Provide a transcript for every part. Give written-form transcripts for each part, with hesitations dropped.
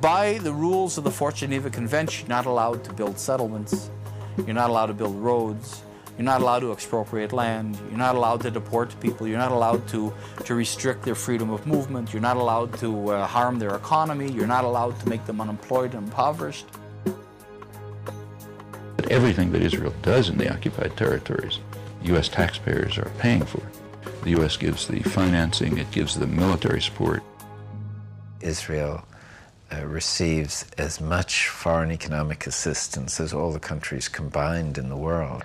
By the rules of the Fort Geneva Convention, you're not allowed to build settlements, you're not allowed to build roads, you're not allowed to expropriate land, you're not allowed to deport people, you're not allowed to restrict their freedom of movement, you're not allowed to harm their economy, you're not allowed to make them unemployed and impoverished. But everything that Israel does in the occupied territories, U.S. taxpayers are paying for. The U.S. gives the financing, it gives the military support. Israel receives as much foreign economic assistance as all the countries combined in the world.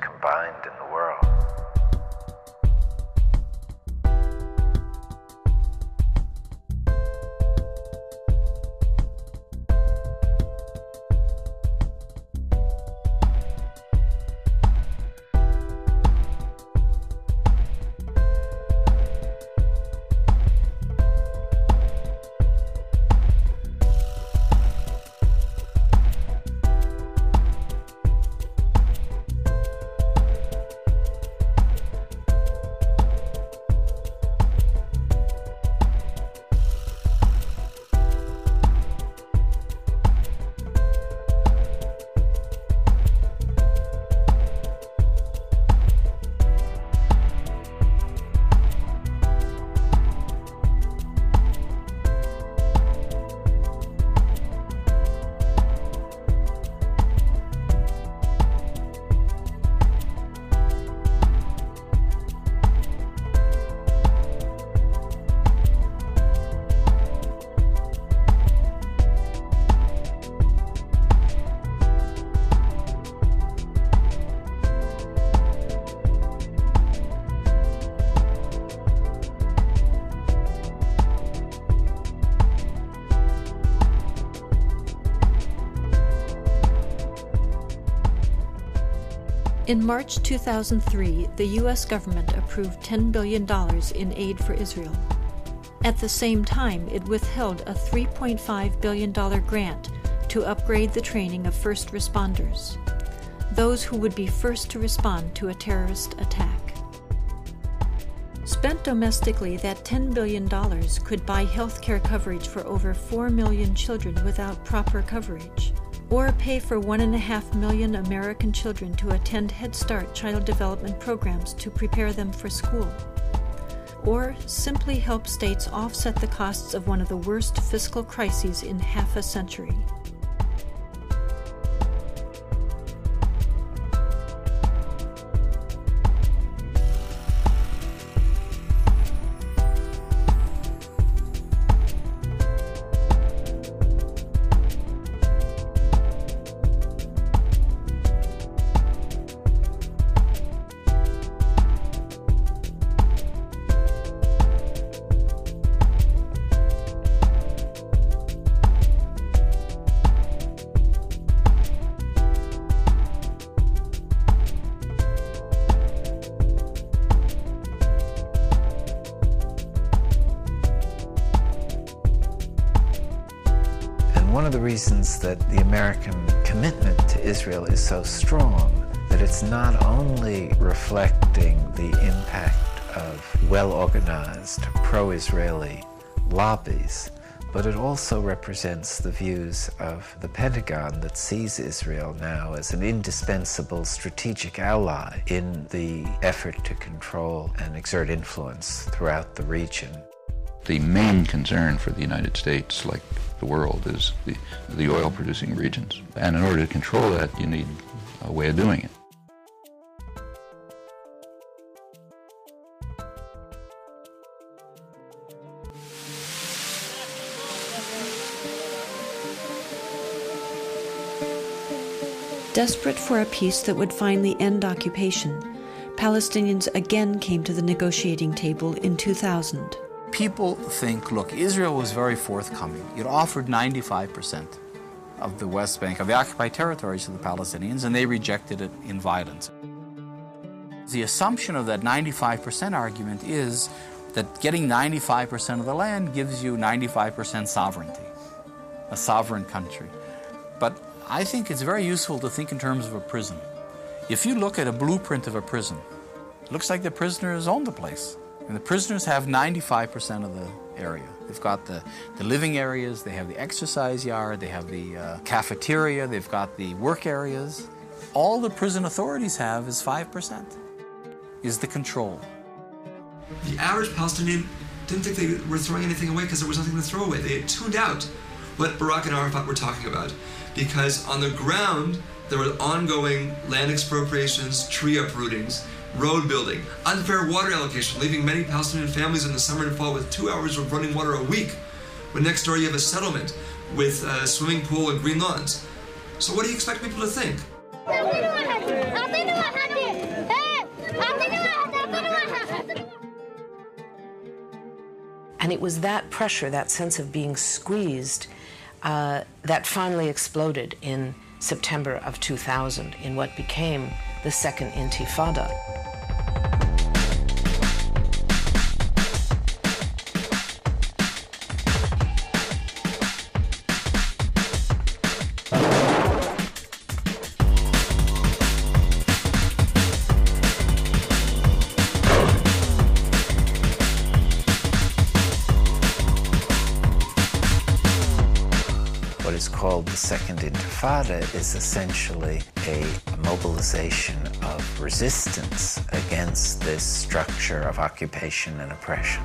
In March 2003, the U.S. government approved $10 billion in aid for Israel. At the same time, it withheld a $3.5 billion grant to upgrade the training of first responders, those who would be first to respond to a terrorist attack. Spent domestically, that $10 billion could buy health care coverage for over 4 million children without proper coverage, or pay for 1.5 million American children to attend Head Start child development programs to prepare them for school, or simply help states offset the costs of one of the worst fiscal crises in half a century. One of the reasons that the American commitment to Israel is so strong, that it's not only reflecting the impact of well-organized pro-Israeli lobbies, but it also represents the views of the Pentagon that sees Israel now as an indispensable strategic ally in the effort to control and exert influence throughout the region. The main concern for the United States, like the world, is the oil-producing regions. And in order to control that, you need a way of doing it. Desperate for a peace that would finally end occupation, Palestinians again came to the negotiating table in 2000. People think, look, Israel was very forthcoming. It offered 95% of the West Bank, of the occupied territories to the Palestinians, and they rejected it in violence. The assumption of that 95% argument is that getting 95% of the land gives you 95% sovereignty, a sovereign country. But I think it's very useful to think in terms of a prison. If you look at a blueprint of a prison, it looks like the prisoners own the place. And the prisoners have 95% of the area. They've got the living areas, they have the exercise yard, they have the cafeteria, they've got the work areas. All the prison authorities have is 5%, is the control. The average Palestinian didn't think they were throwing anything away because there was nothing to throw away. They had tuned out what Barak and Arafat were talking about, because on the ground there were ongoing land expropriations, tree uprootings, road building, unfair water allocation, leaving many Palestinian families in the summer and fall with 2 hours of running water a week, when next door you have a settlement with a swimming pool and green lawns. So what do you expect people to think? And it was that pressure, that sense of being squeezed, that finally exploded in September of 2000 in what became the Second Intifada. What is called the Second Intifada is essentially a mobilization of resistance against this structure of occupation and oppression.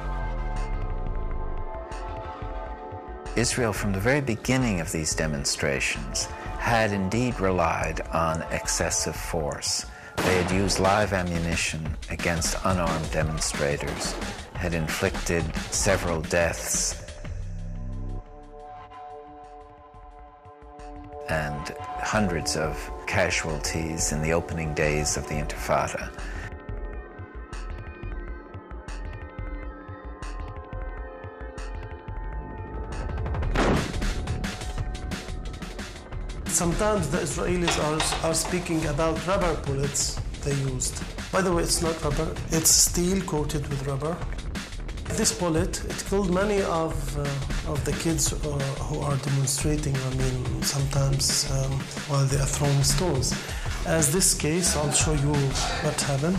Israel, from the very beginning of these demonstrations, had indeed relied on excessive force. They had used live ammunition against unarmed demonstrators, had inflicted several deaths and hundreds of casualties in the opening days of the Intifada. Sometimes the Israelis are speaking about rubber bullets they used. By the way, it's not rubber, it's steel coated with rubber. This bullet, it killed many of the kids who are demonstrating, sometimes while they are throwing stones. As this case, I'll show you what happened.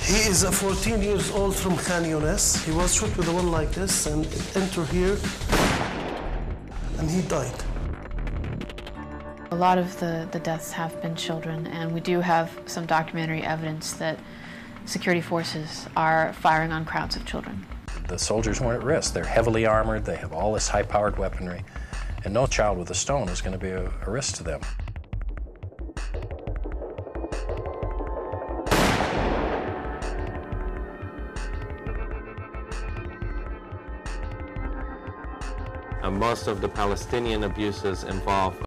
He is a 14 years old from Khan Younis. He was shot with a one like this and it entered here and he died. A lot of the deaths have been children, and we do have some documentary evidence that security forces are firing on crowds of children. The soldiers weren't at risk. They're heavily armored, they have all this high-powered weaponry, and no child with a stone is going to be a risk to them. Most of the Palestinian abuses involve